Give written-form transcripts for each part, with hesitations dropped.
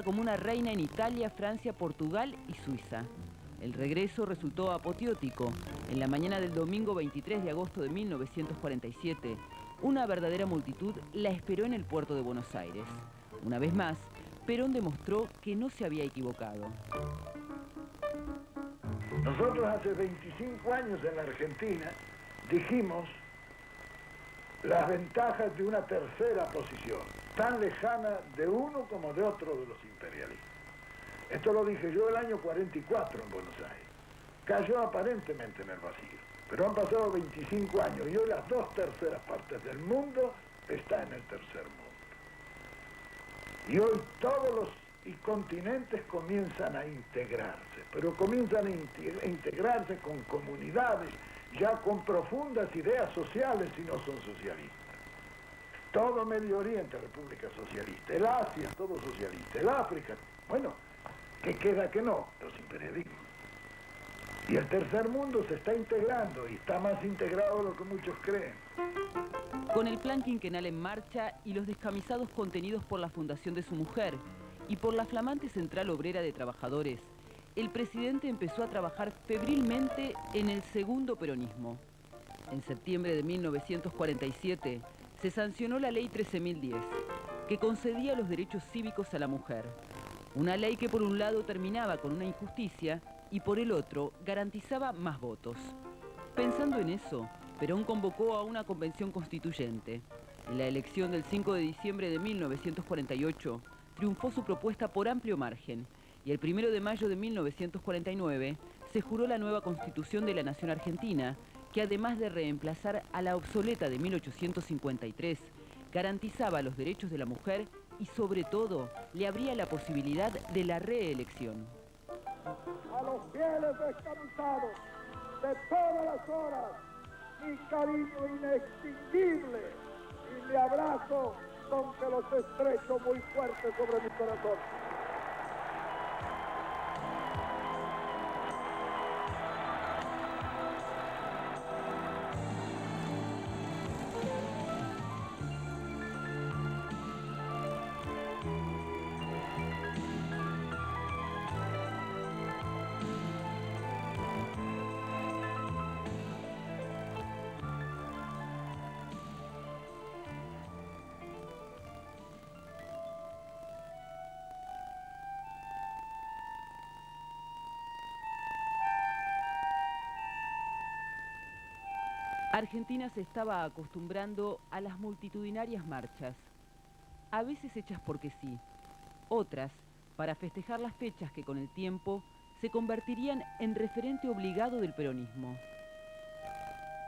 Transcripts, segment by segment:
como una reina en Italia, Francia, Portugal y Suiza. El regreso resultó apoteótico. En la mañana del domingo 23 de agosto de 1947, una verdadera multitud la esperó en el puerto de Buenos Aires. Una vez más, Perón demostró que no se había equivocado. Nosotros hace 25 años en la Argentina dijimos las ventajas de una tercera posición, tan lejana de uno como de otro de los imperialistas. Esto lo dije yo el año 44 en Buenos Aires. Cayó aparentemente en el vacío, pero han pasado 25 años y hoy las 2/3 partes del mundo están en el tercer mundo. Y hoy todos los continentes comienzan a integrarse, pero comienzan a integrarse con comunidades, ya con profundas ideas sociales y no son socialistas. Todo Medio Oriente, República Socialista, el Asia, todo socialista, el África, bueno, ¿qué queda que no? Los imperialismos. Y el tercer mundo se está integrando y está más integrado de lo que muchos creen. Con el plan quinquenal en marcha y los descamisados contenidos por la fundación de su mujer y por la flamante Central Obrera de Trabajadores, el presidente empezó a trabajar febrilmente en el segundo peronismo. En septiembre de 1947 se sancionó la Ley 13.010, que concedía los derechos cívicos a la mujer. Una ley que por un lado terminaba con una injusticia y por el otro garantizaba más votos. Pensando en eso, Perón convocó a una convención constituyente. En la elección del 5 de diciembre de 1948, triunfó su propuesta por amplio margen, y el 1 de mayo de 1949 se juró la nueva Constitución de la Nación Argentina, que además de reemplazar a la obsoleta de 1853, garantizaba los derechos de la mujer y sobre todo le abría la posibilidad de la reelección. A los fieles descamisados de todas las horas, mi cariño inextinguible y mi abrazo con que los estrecho muy fuerte sobre mi corazón. Argentina se estaba acostumbrando a las multitudinarias marchas, a veces hechas porque sí, otras para festejar las fechas que con el tiempo se convertirían en referente obligado del peronismo.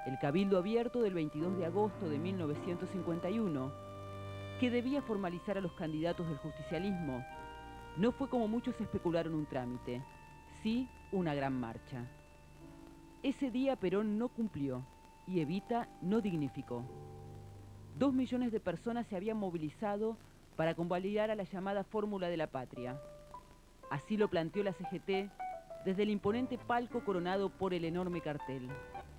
El Cabildo Abierto del 22 de agosto de 1951, que debía formalizar a los candidatos del justicialismo, no fue como muchos especularon un trámite, sí una gran marcha. Ese día Perón no cumplió y Evita no dignificó. 2 millones de personas se habían movilizado para convalidar a la llamada Fórmula de la Patria. Así lo planteó la CGT desde el imponente palco coronado por el enorme cartel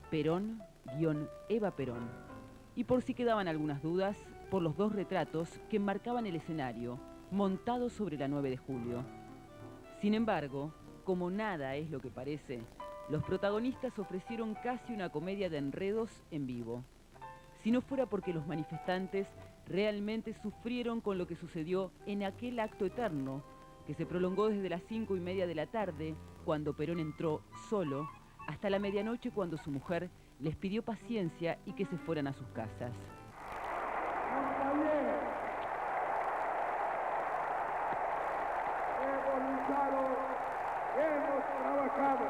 Perón-Eva Perón. Y por si quedaban algunas dudas, por los 2 retratos que enmarcaban el escenario, montados sobre la 9 de julio. Sin embargo, como nada es lo que parece, los protagonistas ofrecieron casi una comedia de enredos en vivo. Si no fuera porque los manifestantes realmente sufrieron con lo que sucedió en aquel acto eterno, que se prolongó desde las 5:30 de la tarde, cuando Perón entró solo, hasta la medianoche cuando su mujer les pidió paciencia y que se fueran a sus casas. Compañeros, hemos luchado, hemos trabajado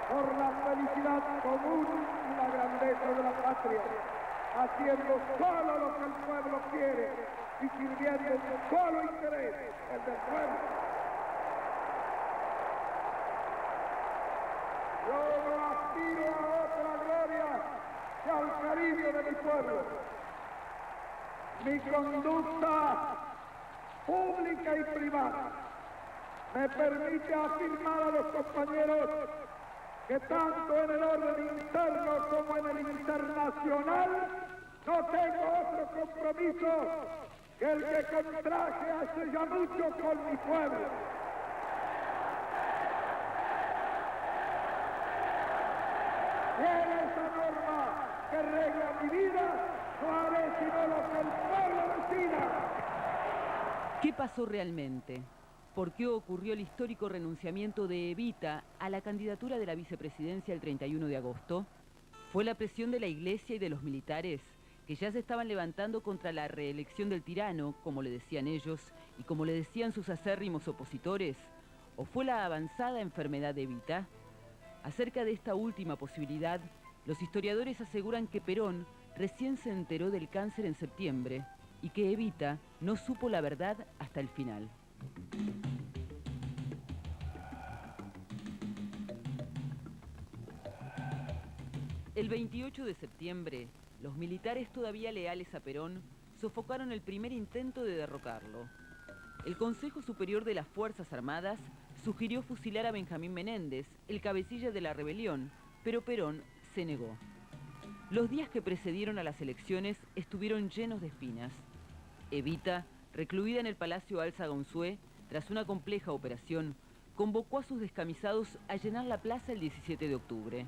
por la felicidad común y la grandeza de la patria, haciendo solo lo que el pueblo quiere y sirviendo un solo interés, el del pueblo. Yo no aspiro a otra gloria que al cariño de mi pueblo. Mi conducta pública y privada me permite afirmar a los compañeros que tanto en el orden interno como en el internacional no tengo otro compromiso que el que contraje hace ya mucho con mi pueblo. Tiene esa norma que regla mi vida, no haré sino lo que el pueblo decida. ¿Qué pasó realmente? ¿Por qué ocurrió el histórico renunciamiento de Evita a la candidatura de la vicepresidencia el 31 de agosto? ¿Fue la presión de la Iglesia y de los militares, que ya se estaban levantando contra la reelección del tirano, como le decían ellos, y como le decían sus acérrimos opositores? ¿O fue la avanzada enfermedad de Evita? Acerca de esta última posibilidad, los historiadores aseguran que Perón recién se enteró del cáncer en septiembre y que Evita no supo la verdad hasta el final. El 28 de septiembre, los militares todavía leales a Perón sofocaron el primer intento de derrocarlo. El Consejo Superior de las Fuerzas Armadas sugirió fusilar a Benjamín Menéndez, el cabecilla de la rebelión, pero Perón se negó. Los días que precedieron a las elecciones estuvieron llenos de espinas. Evita, recluida en el Palacio Alzagonzué, tras una compleja operación, convocó a sus descamisados a llenar la plaza el 17 de octubre.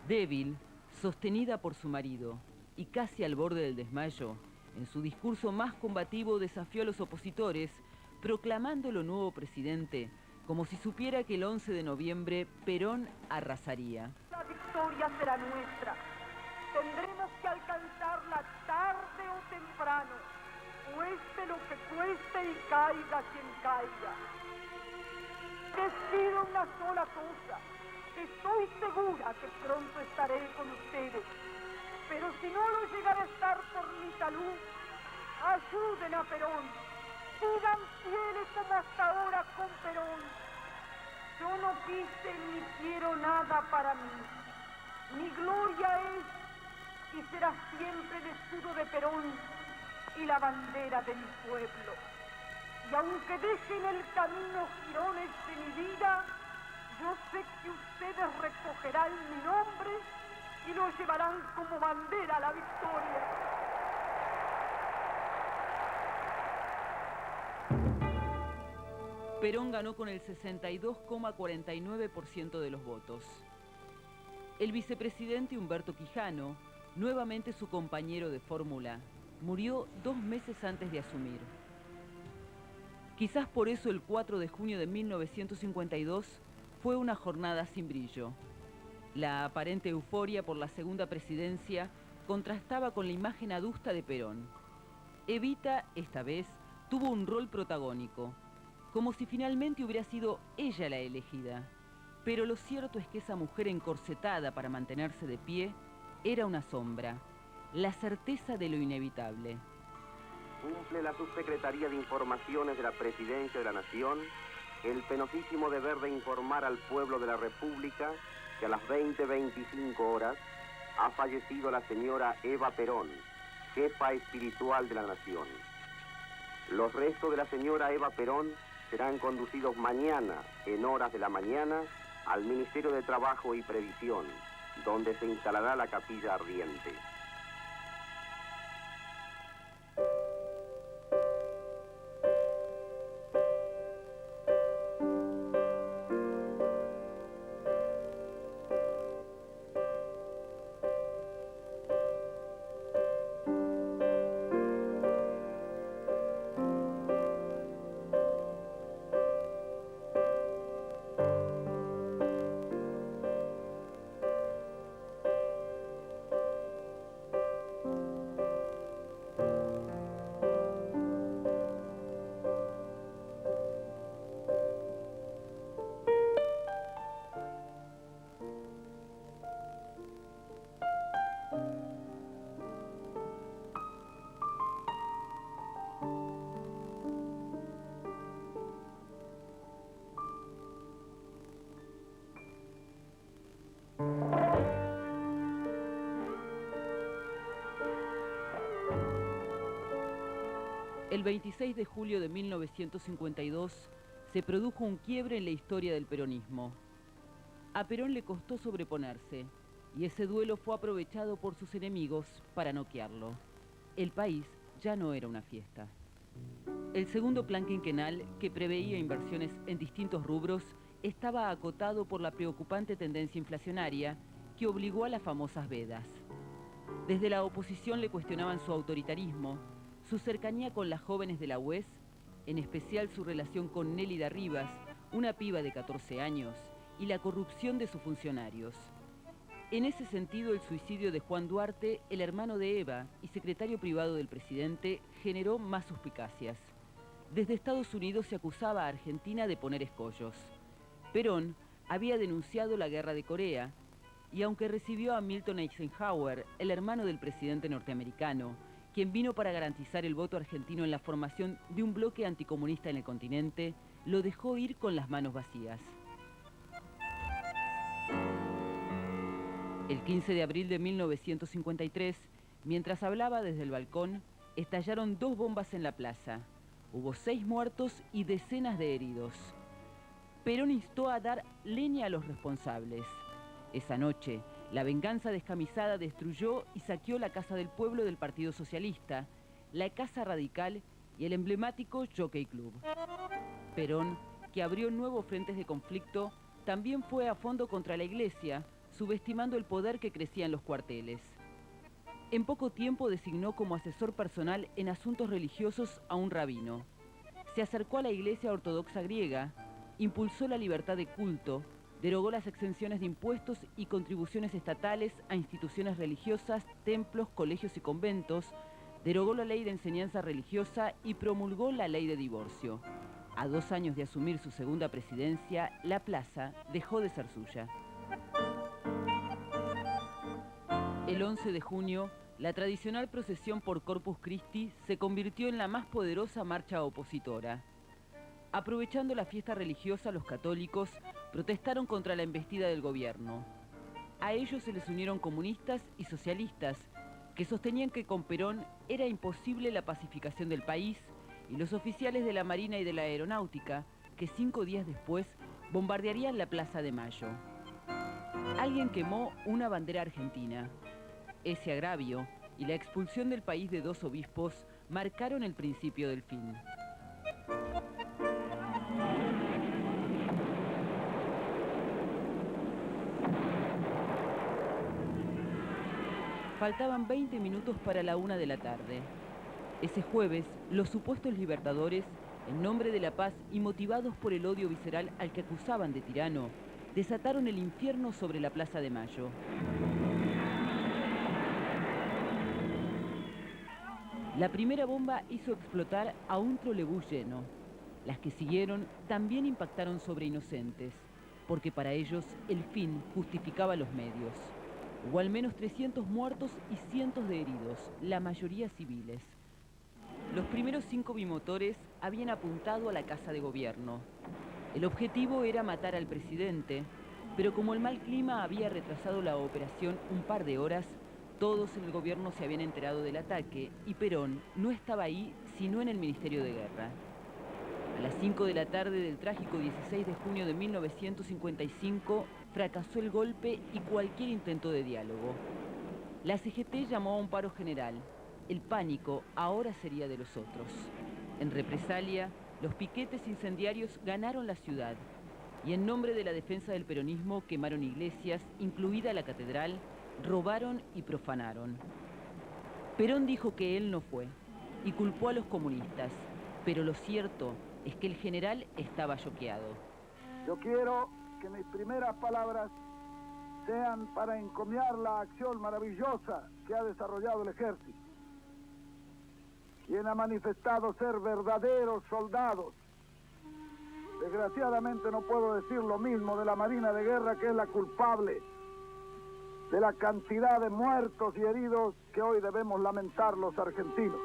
Débil, sostenida por su marido y casi al borde del desmayo, en su discurso más combativo desafió a los opositores, proclamándolo nuevo presidente, como si supiera que el 11 de noviembre Perón arrasaría. La victoria será nuestra. Tendremos que alcanzarla tarde o temprano, cueste lo que cueste y caiga quien caiga. Decido una sola cosa. Estoy segura que pronto estaré con ustedes, pero si no lo llegara a estar por mi salud, ayuden a Perón, sigan fieles como hasta ahora con Perón. Yo no quise ni quiero nada para mí. Mi gloria es y será siempre el escudo de Perón y la bandera de mi pueblo. Y aunque dejen el camino jirones de mi vida, yo sé que ustedes recogerán mi nombre y lo llevarán como bandera a la victoria. Perón ganó con el 62,49% de los votos. El vicepresidente Humberto Quijano, nuevamente su compañero de fórmula, murió 2 meses antes de asumir. Quizás por eso el 4 de junio de 1952 fue una jornada sin brillo. La aparente euforia por la segunda presidencia contrastaba con la imagen adusta de Perón. Evita, esta vez, tuvo un rol protagónico, como si finalmente hubiera sido ella la elegida. Pero lo cierto es que esa mujer encorsetada para mantenerse de pie era una sombra, la certeza de lo inevitable. Cumple la Subsecretaría de Informaciones de la Presidencia de la Nación el penosísimo deber de informar al pueblo de la República que a las 20:25 horas ha fallecido la señora Eva Perón, jefa espiritual de la nación. Los restos de la señora Eva Perón serán conducidos mañana, en horas de la mañana, al Ministerio de Trabajo y Previsión, donde se instalará la capilla ardiente. El 26 de julio de 1952 se produjo un quiebre en la historia del peronismo. A Perón le costó sobreponerse y ese duelo fue aprovechado por sus enemigos para noquearlo. El país ya no era una fiesta. El segundo plan quinquenal, que preveía inversiones en distintos rubros, estaba acotado por la preocupante tendencia inflacionaria que obligó a las famosas vedas. Desde la oposición le cuestionaban su autoritarismo, su cercanía con las jóvenes de la UES, en especial su relación con Nélida Rivas, una piba de 14 años, y la corrupción de sus funcionarios. En ese sentido, el suicidio de Juan Duarte, el hermano de Eva y secretario privado del presidente, generó más suspicacias. Desde Estados Unidos se acusaba a Argentina de poner escollos. Perón había denunciado la guerra de Corea, y aunque recibió a Milton Eisenhower, el hermano del presidente norteamericano, quien vino para garantizar el voto argentino en la formación de un bloque anticomunista en el continente, lo dejó ir con las manos vacías. El 15 de abril de 1953, mientras hablaba desde el balcón, estallaron 2 bombas en la plaza. Hubo 6 muertos y decenas de heridos. Perón instó a dar leña a los responsables. Esa noche, la venganza descamisada destruyó y saqueó la Casa del Pueblo del Partido Socialista, la Casa Radical y el emblemático Jockey Club. Perón, que abrió nuevos frentes de conflicto, también fue a fondo contra la Iglesia, subestimando el poder que crecía en los cuarteles. En poco tiempo designó como asesor personal en asuntos religiosos a un rabino. Se acercó a la Iglesia Ortodoxa griega, impulsó la libertad de culto, derogó las exenciones de impuestos y contribuciones estatales a instituciones religiosas, templos, colegios y conventos, derogó la ley de enseñanza religiosa y promulgó la ley de divorcio. A 2 años de asumir su segunda presidencia, la plaza dejó de ser suya. El 11 de junio, la tradicional procesión por Corpus Christi se convirtió en la más poderosa marcha opositora. Aprovechando la fiesta religiosa, los católicos protestaron contra la embestida del gobierno. A ellos se les unieron comunistas y socialistas, que sostenían que con Perón era imposible la pacificación del país, y los oficiales de la Marina y de la Aeronáutica, que 5 días después bombardearían la Plaza de Mayo. Alguien quemó una bandera argentina. Ese agravio y la expulsión del país de 2 obispos marcaron el principio del fin. Faltaban 20 minutos para la 1 de la tarde. Ese jueves, los supuestos libertadores, en nombre de la paz y motivados por el odio visceral al que acusaban de tirano, desataron el infierno sobre la Plaza de Mayo. La primera bomba hizo explotar a un trolebús lleno. Las que siguieron también impactaron sobre inocentes, porque para ellos el fin justificaba los medios. Hubo al menos 300 muertos y cientos de heridos, la mayoría civiles. Los primeros 5 bimotores habían apuntado a la Casa de Gobierno. El objetivo era matar al presidente, pero como el mal clima había retrasado la operación un par de horas, todos en el gobierno se habían enterado del ataque y Perón no estaba ahí sino en el Ministerio de Guerra. A las 5 de la tarde del trágico 16 de junio de 1955 fracasó el golpe y cualquier intento de diálogo. La CGT llamó a un paro general. El pánico ahora sería de los otros. En represalia, los piquetes incendiarios ganaron la ciudad y en nombre de la defensa del peronismo quemaron iglesias, incluida la catedral, robaron y profanaron. Perón dijo que él no fue y culpó a los comunistas, pero lo cierto es que el general estaba choqueado. Yo quiero que mis primeras palabras sean para encomiar la acción maravillosa que ha desarrollado el ejército, quien ha manifestado ser verdaderos soldados. Desgraciadamente no puedo decir lo mismo de la Marina de Guerra, que es la culpable de la cantidad de muertos y heridos que hoy debemos lamentar los argentinos.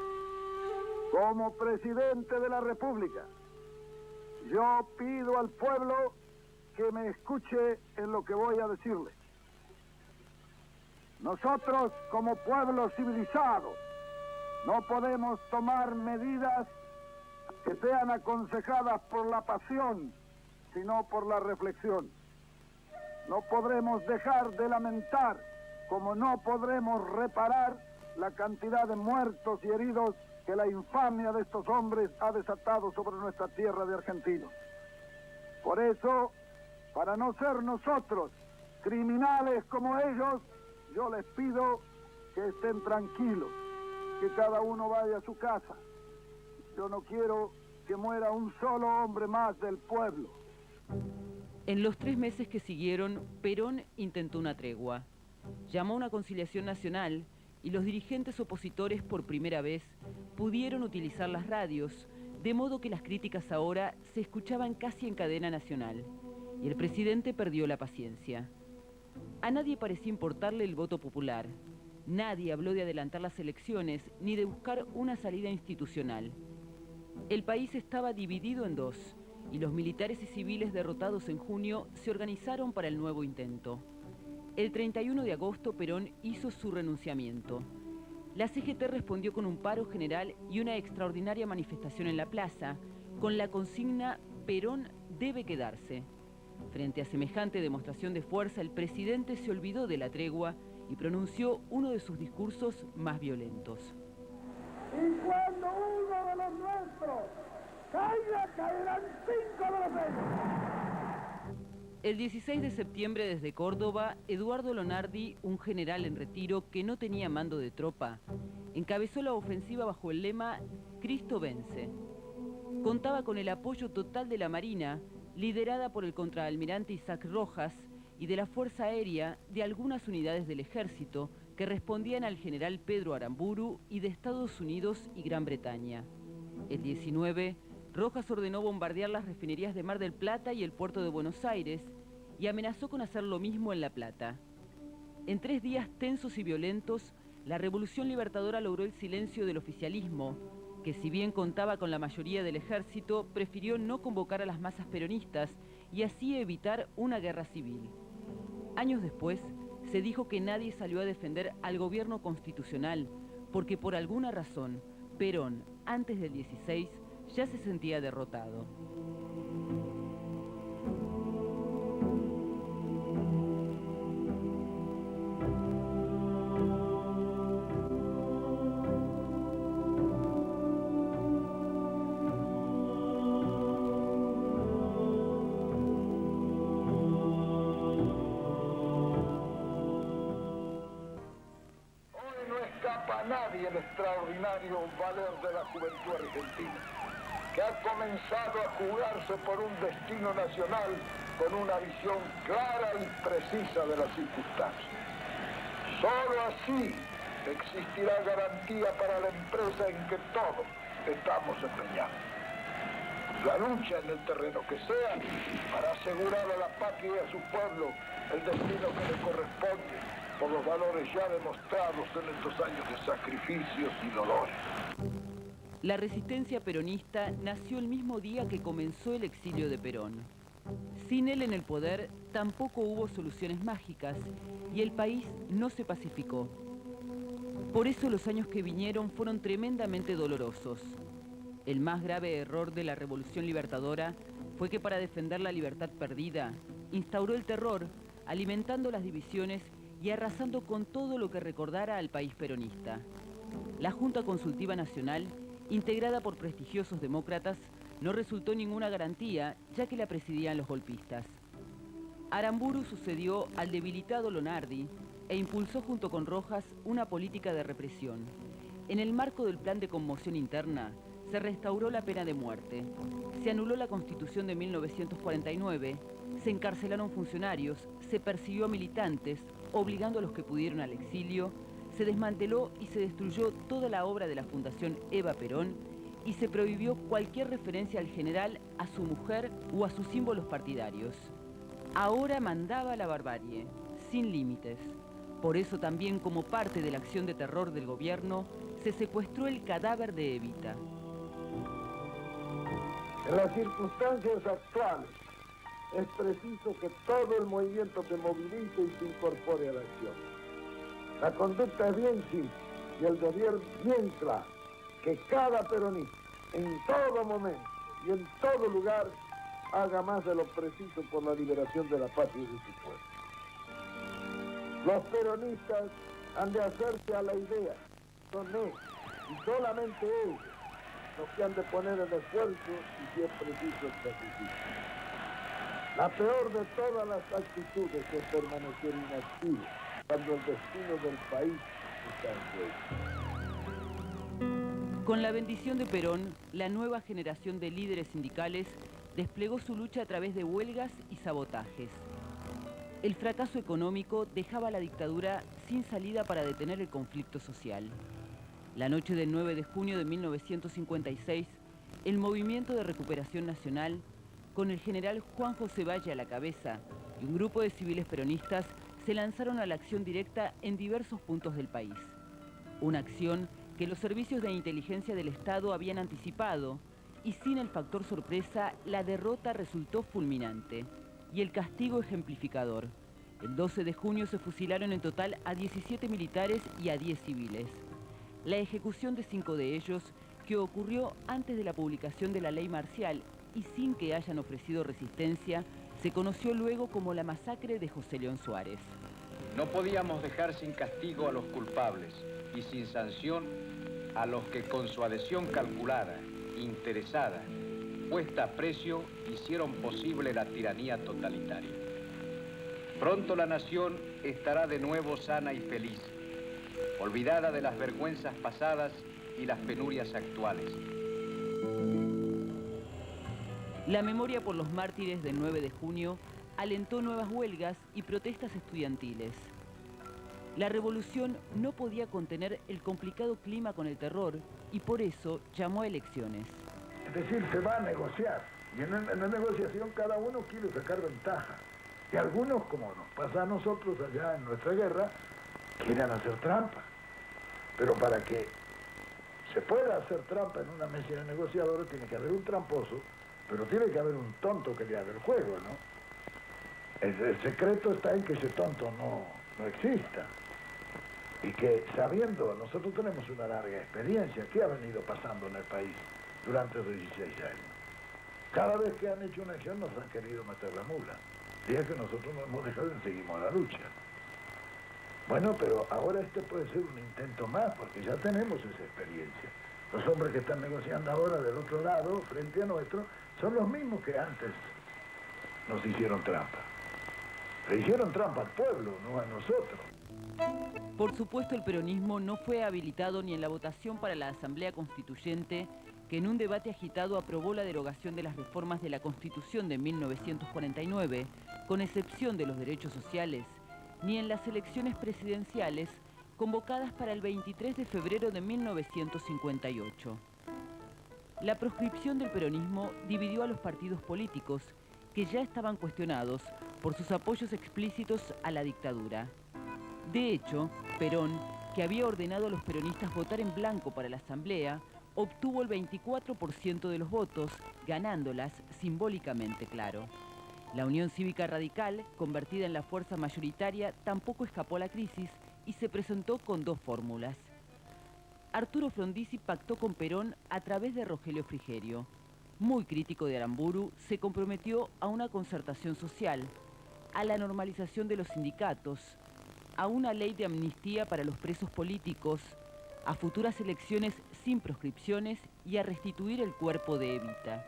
Como presidente de la República, yo pido al pueblo que me escuche en lo que voy a decirle. Nosotros, como pueblo civilizado, no podemos tomar medidas que sean aconsejadas por la pasión, sino por la reflexión. No podremos dejar de lamentar, como no podremos reparar la cantidad de muertos y heridos que la infamia de estos hombres ha desatado sobre nuestra tierra de argentinos. Por eso, para no ser nosotros criminales como ellos, yo les pido que estén tranquilos, que cada uno vaya a su casa. Yo no quiero que muera un solo hombre más del pueblo. En los 3 meses que siguieron, Perón intentó una tregua. Llamó a una conciliación nacional y los dirigentes opositores por primera vez pudieron utilizar las radios, de modo que las críticas ahora se escuchaban casi en cadena nacional, y el presidente perdió la paciencia. A nadie parecía importarle el voto popular. Nadie habló de adelantar las elecciones ni de buscar una salida institucional. El país estaba dividido en dos, y los militares y civiles derrotados en junio se organizaron para el nuevo intento. El 31 de agosto Perón hizo su renunciamiento. La CGT respondió con un paro general y una extraordinaria manifestación en la plaza, con la consigna «Perón debe quedarse». Frente a semejante demostración de fuerza, el presidente se olvidó de la tregua y pronunció uno de sus discursos más violentos. Y cuando uno de los nuestros caiga, caerán 5 de los ellos. El 16 de septiembre desde Córdoba, Eduardo Lonardi, un general en retiro que no tenía mando de tropa, encabezó la ofensiva bajo el lema «Cristo vence». Contaba con el apoyo total de la Marina, liderada por el contraalmirante Isaac Rojas, y de la Fuerza Aérea de algunas unidades del Ejército que respondían al general Pedro Aramburu y de Estados Unidos y Gran Bretaña. El 19, Rojas ordenó bombardear las refinerías de Mar del Plata y el puerto de Buenos Aires y amenazó con hacer lo mismo en La Plata. En 3 días tensos y violentos, la Revolución Libertadora logró el silencio del oficialismo, que si bien contaba con la mayoría del ejército, prefirió no convocar a las masas peronistas y así evitar una guerra civil. Años después, se dijo que nadie salió a defender al gobierno constitucional, porque por alguna razón, Perón, antes del 16, ya se sentía derrotado. Nadie el extraordinario valer de la juventud argentina, que ha comenzado a jugarse por un destino nacional con una visión clara y precisa de las circunstancias. Solo así existirá garantía para la empresa en que todos estamos empeñados. La lucha en el terreno que sea para asegurar a la patria y a su pueblo el destino que le corresponde, por los valores ya demostrados en estos años de sacrificios y dolores. La resistencia peronista nació el mismo día que comenzó el exilio de Perón. Sin él en el poder, tampoco hubo soluciones mágicas y el país no se pacificó. Por eso los años que vinieron fueron tremendamente dolorosos. El más grave error de la Revolución Libertadora fue que para defender la libertad perdida, instauró el terror, alimentando las divisiones y arrasando con todo lo que recordara al país peronista. La Junta Consultiva Nacional, integrada por prestigiosos demócratas, no resultó ninguna garantía, ya que la presidían los golpistas. Aramburu sucedió al debilitado Lonardi e impulsó junto con Rojas una política de represión. En el marco del plan de conmoción interna, se restauró la pena de muerte, se anuló la Constitución de 1949, se encarcelaron funcionarios, se persiguió a militantes, obligando a los que pudieron al exilio, se desmanteló y se destruyó toda la obra de la Fundación Eva Perón y se prohibió cualquier referencia al general, a su mujer o a sus símbolos partidarios. Ahora mandaba la barbarie, sin límites. Por eso también, como parte de la acción de terror del gobierno, se secuestró el cadáver de Evita. En las circunstancias actuales, es preciso que todo el movimiento se movilice y se incorpore a la acción. La conducta es bien simple y el deber bien claro, que cada peronista, en todo momento y en todo lugar, haga más de lo preciso por la liberación de la patria y de su pueblo. Los peronistas han de hacerse a la idea, son ellos, y solamente ellos los que han de poner el esfuerzo y si es preciso el sacrificio. La peor de todas las actitudes es permanecer inactivo cuando el destino del país está en juego. Con la bendición de Perón, la nueva generación de líderes sindicales desplegó su lucha a través de huelgas y sabotajes. El fracaso económico dejaba a la dictadura sin salida para detener el conflicto social. La noche del 9 de junio de 1956, el Movimiento de Recuperación Nacional, con el general Juan José Valle a la cabeza y un grupo de civiles peronistas, se lanzaron a la acción directa en diversos puntos del país. Una acción que los servicios de inteligencia del Estado habían anticipado, y sin el factor sorpresa, la derrota resultó fulminante y el castigo ejemplificador. El 12 de junio se fusilaron en total a 17 militares y a 10 civiles. La ejecución de 5 de ellos, que ocurrió antes de la publicación de la ley marcial y sin que hayan ofrecido resistencia, se conoció luego como la masacre de José León Suárez. No podíamos dejar sin castigo a los culpables y sin sanción a los que con su adhesión calculada, interesada, puesta a precio, hicieron posible la tiranía totalitaria. Pronto la nación estará de nuevo sana y feliz, olvidada de las vergüenzas pasadas y las penurias actuales. La memoria por los mártires del 9 de junio alentó nuevas huelgas y protestas estudiantiles. La revolución no podía contener el complicado clima con el terror y por eso llamó a elecciones. Es decir, se va a negociar y en la negociación cada uno quiere sacar ventaja. Y algunos, como nos pasa a nosotros allá en nuestra guerra, quieren hacer trampa. Pero para que se pueda hacer trampa en una mesa de negociadores tiene que haber un tramposo, pero tiene que haber un tonto que le haga el juego, ¿no? El secreto está en que ese tonto no exista. Y que sabiendo, nosotros tenemos una larga experiencia, ¿qué ha venido pasando en el país durante los 16 años? Cada vez que han hecho una acción nos han querido meter la mula. Y es que nosotros no hemos dejado y seguimos la lucha. Bueno, pero ahora este puede ser un intento más, porque ya tenemos esa experiencia. Los hombres que están negociando ahora del otro lado, frente a nuestro, son los mismos que antes nos hicieron trampa. Le hicieron trampa al pueblo, no a nosotros. Por supuesto, el peronismo no fue habilitado ni en la votación para la Asamblea Constituyente, que en un debate agitado aprobó la derogación de las reformas de la Constitución de 1949, con excepción de los derechos sociales, ni en las elecciones presidenciales convocadas para el 23 de febrero de 1958. La proscripción del peronismo dividió a los partidos políticos, que ya estaban cuestionados por sus apoyos explícitos a la dictadura. De hecho, Perón, que había ordenado a los peronistas votar en blanco para la Asamblea, obtuvo el 24% de los votos, ganándolas simbólicamente, claro. La Unión Cívica Radical, convertida en la fuerza mayoritaria, tampoco escapó a la crisis y se presentó con 2 fórmulas. Arturo Frondizi pactó con Perón a través de Rogelio Frigerio. Muy crítico de Aramburu, se comprometió a una concertación social, a la normalización de los sindicatos, a una ley de amnistía para los presos políticos, a futuras elecciones sin proscripciones y a restituir el cuerpo de Evita.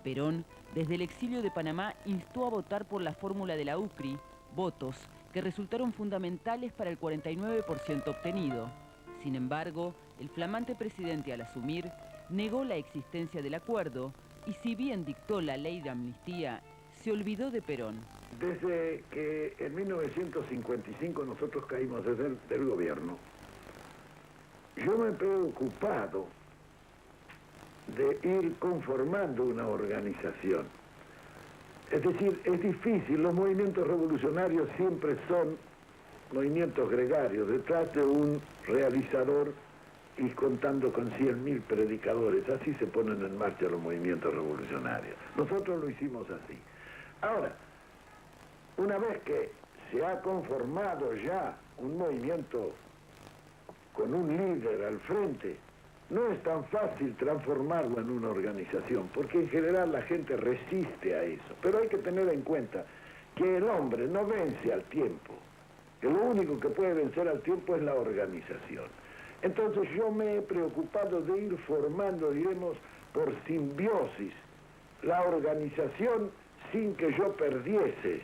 Perón, desde el exilio de Panamá, instó a votar por la fórmula de la UCRI, votos que resultaron fundamentales para el 49% obtenido. Sin embargo, el flamante presidente, al asumir, negó la existencia del acuerdo y, si bien dictó la ley de amnistía, se olvidó de Perón. Desde que en 1955 nosotros caímos del gobierno, yo me he preocupado de ir conformando una organización. Es decir, es difícil, los movimientos revolucionarios siempre son movimientos gregarios, detrás de un realizador y contando con 100.000 predicadores. Así se ponen en marcha los movimientos revolucionarios. Nosotros lo hicimos así. Ahora, una vez que se ha conformado ya un movimiento con un líder al frente, no es tan fácil transformarlo en una organización, porque en general la gente resiste a eso. Pero hay que tener en cuenta que el hombre no vence al tiempo, que lo único que puede vencer al tiempo es la organización. Entonces yo me he preocupado de ir formando, diremos, por simbiosis, la organización sin que yo perdiese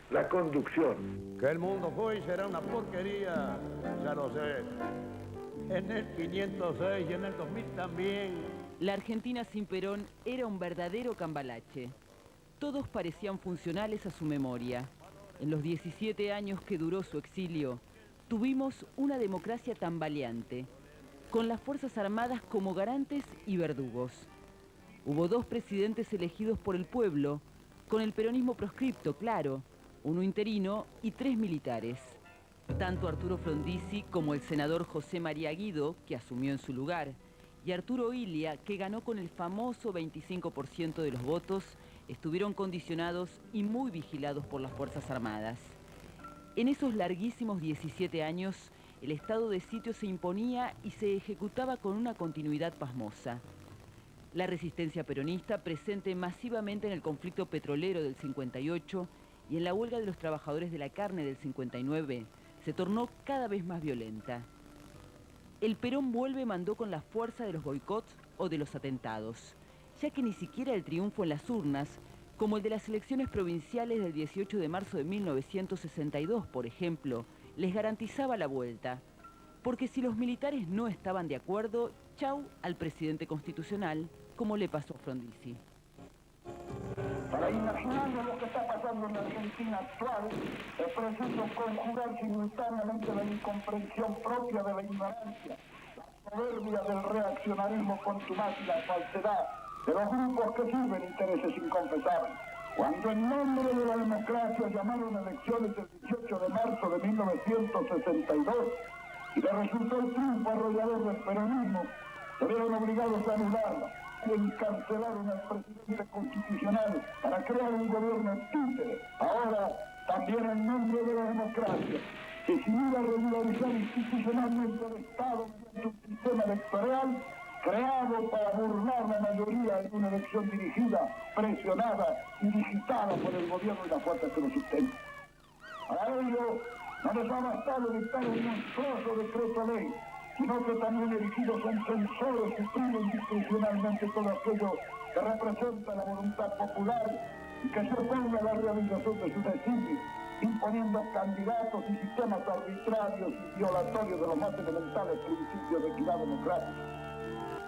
la conducción. Que el mundo fue y será una porquería, ya lo sé. En el 506 y en el 2000 también. La Argentina sin Perón era un verdadero cambalache. Todos parecían funcionales a su memoria. En los 17 años que duró su exilio, tuvimos una democracia tambaleante, con las Fuerzas Armadas como garantes y verdugos. Hubo 2 presidentes elegidos por el pueblo, con el peronismo proscripto, claro, 1 interino y 3 militares. Tanto Arturo Frondizi como el senador José María Guido, que asumió en su lugar, y Arturo Illia, que ganó con el famoso 25% de los votos, estuvieron condicionados y muy vigilados por las Fuerzas Armadas. En esos larguísimos 17 años, el estado de sitio se imponía y se ejecutaba con una continuidad pasmosa. La resistencia peronista, presente masivamente en el conflicto petrolero del 58 y en la huelga de los trabajadores de la carne del 59, se tornó cada vez más violenta. El Perón vuelve mandó con la fuerza de los boicots o de los atentados, ya que ni siquiera el triunfo en las urnas, como el de las elecciones provinciales del 18 de marzo de 1962, por ejemplo, les garantizaba la vuelta. Porque si los militares no estaban de acuerdo, chau al presidente constitucional, como le pasó a Frondizi. Para imaginarnos lo que está pasando en la Argentina actual, es preciso conjurar simultáneamente la incomprensión propia de la ignorancia, la soberbia del reaccionarismo contumaz y la falsedad de los grupos que sirven intereses inconfesables. Cuando en nombre de la democracia llamaron elecciones el 18 de marzo de 1962 y le resultó el triunfo arrollador del peronismo, se vieron obligados a anularla y encarcelaron al presidente constitucional para crear un gobierno títere. Ahora, también en nombre de la democracia, que sin ir a regularizar institucionalmente el Estado mediante un sistema electoral creado para burlar la mayoría en una elección dirigida, presionada y digitada por el gobierno y las fuerzas que lo sustentan. Para ello, no les ha bastado dictar un monstruoso decreto ley, sino que también erigidos son censores que priven discrecionalmente todo aquello que representa la voluntad popular y que se oponga a la realización de sus designios, imponiendo candidatos y sistemas arbitrarios y violatorios de los más elementales principios de equidad democrática.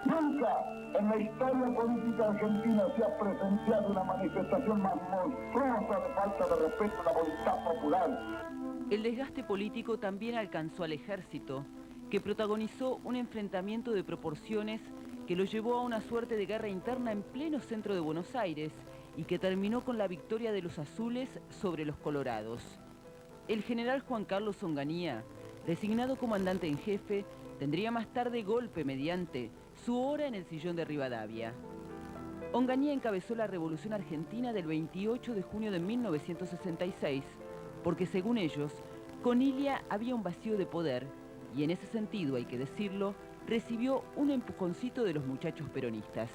Nunca en la historia política argentina se ha presenciado una manifestación más monstruosa de falta de respeto a la voluntad popular. El desgaste político también alcanzó al ejército, que protagonizó un enfrentamiento de proporciones que lo llevó a una suerte de guerra interna en pleno centro de Buenos Aires y que terminó con la victoria de los azules sobre los colorados. El general Juan Carlos Onganía, designado comandante en jefe, tendría más tarde golpe mediante su hora en el sillón de Rivadavia. Onganía encabezó la Revolución Argentina del 28 de junio de 1966, porque según ellos, con Illia había un vacío de poder, y en ese sentido, hay que decirlo, recibió un empujoncito de los muchachos peronistas.